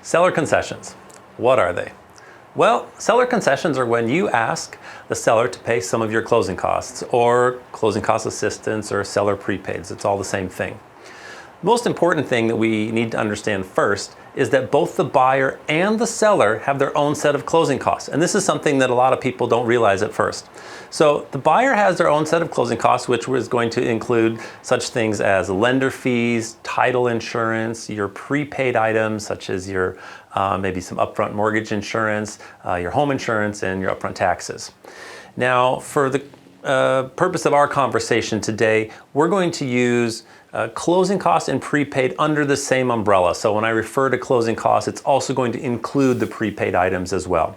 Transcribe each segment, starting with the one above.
Seller concessions. What are they? Well, seller concessions are when you ask the seller to pay some of your closing costs or closing cost assistance or seller prepaids. It's all the same thing. Most important thing that we need to understand first is that both the buyer and the seller have their own set of closing costs. And this is something that a lot of people don't realize at first. So the buyer has their own set of closing costs, which is going to include such things as lender fees, title insurance, your prepaid items, such as your maybe some upfront mortgage insurance, your home insurance, and your upfront taxes. Now, for the purpose of our conversation today, we're going to use closing costs and prepaid under the same umbrella. So when I refer to closing costs, it's also going to include the prepaid items as well.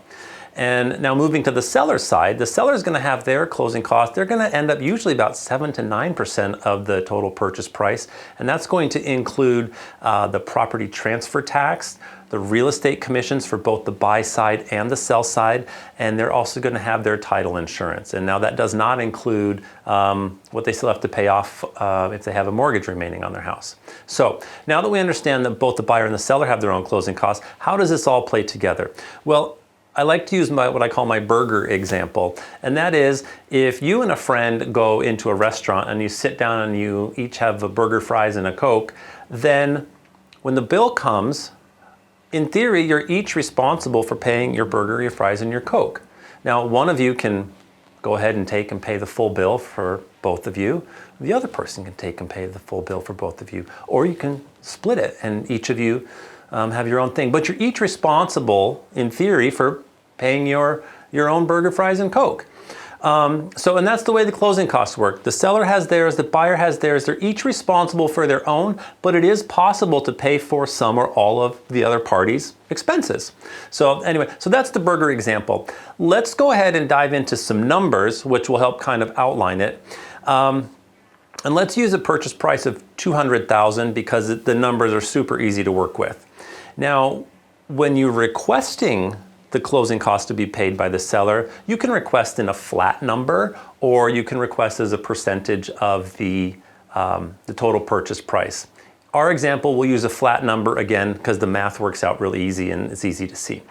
And now moving to the seller side, the seller is going to have their closing costs. They're going to end up usually about 7 to 9% of the total purchase price. And that's going to include the property transfer tax, the real estate commissions for both the buy side and the sell side, and they're also going to have their title insurance. And now that does not include what they still have to pay off if they have a mortgage remaining on their house. So now that we understand that both the buyer and the seller have their own closing costs, how does this all play together? Well, I like to use what I call my burger example, and that is if you and a friend go into a restaurant and you sit down and you each have a burger, fries, and a Coke, then when the bill comes, in theory, you're each responsible for paying your burger, your fries, and your Coke. Now, one of you can go ahead and take and pay the full bill for both of you. The other person can take and pay the full bill for both of you. Or you can split it and each of you have your own thing. But you're each responsible, in theory, for paying your own burger, fries, and Coke. And that's the way the closing costs work. The seller has theirs, the buyer has theirs. They're each responsible for their own, but it is possible to pay for some or all of the other party's expenses. So anyway, so that's the burger example. Let's go ahead and dive into some numbers, which will help kind of outline it. And let's use a purchase price of $200,000 because the numbers are super easy to work with. Now, when you're requesting the closing cost to be paid by the seller, you can request in a flat number, or you can request as a percentage of the total purchase price. Our example, we'll use a flat number again because the math works out really easy and it's easy to see.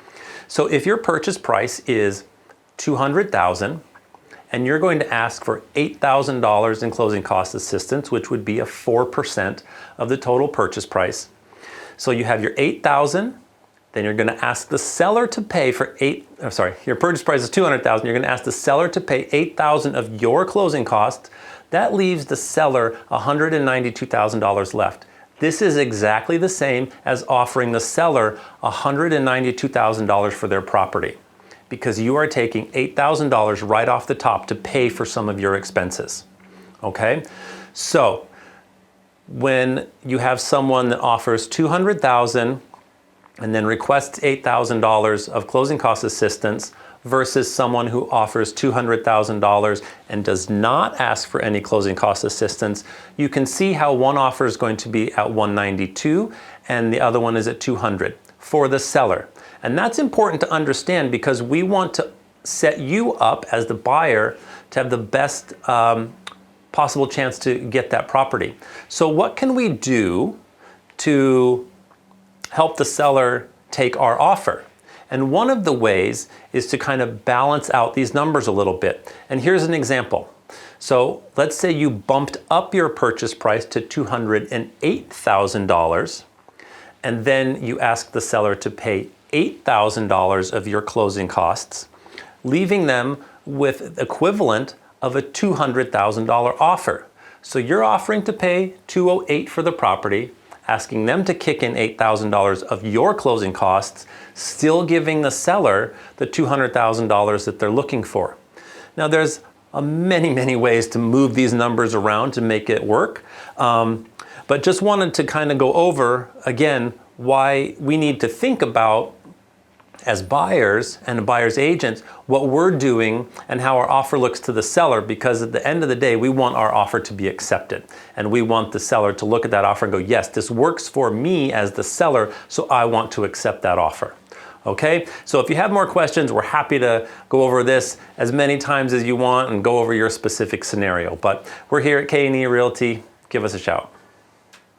So if your purchase price is $200,000 and you're going to ask for $8,000 in closing cost assistance, which would be a 4% of the total purchase price. So you have your $8,000. Then you're going to ask the seller to pay for your purchase price is $200,000. You're going to ask the seller to pay $8,000 of your closing costs. That leaves the seller $192,000 left. This is exactly the same as offering the seller $192,000 for their property, because you are taking $8,000 right off the top to pay for some of your expenses. Okay? So when you have someone that offers $200,000 and then requests $8,000 of closing cost assistance versus someone who offers $200,000 and does not ask for any closing cost assistance, you can see how one offer is going to be at $192 and the other one is at $200 for the seller. And that's important to understand because we want to set you up as the buyer to have the best possible chance to get that property. So what can we do to help the seller take our offer? And one of the ways is to kind of balance out these numbers a little bit. And here's an example. So let's say you bumped up your purchase price to $208,000, and then you ask the seller to pay $8,000 of your closing costs, leaving them with equivalent of a $200,000 offer. So you're offering to pay $208,000 for the property, asking them to kick in $8,000 of your closing costs, still giving the seller the $200,000 that they're looking for. Now there's many, many ways to move these numbers around to make it work, but just wanted to kind of go over, again, why we need to think about, as buyers and buyer's agents, what we're doing and how our offer looks to the seller, because at the end of the day, we want our offer to be accepted. And we want the seller to look at that offer and go, yes, this works for me as the seller, so I want to accept that offer. Okay, so if you have more questions, we're happy to go over this as many times as you want and go over your specific scenario. But we're here at KNE Realty. Give us a shout.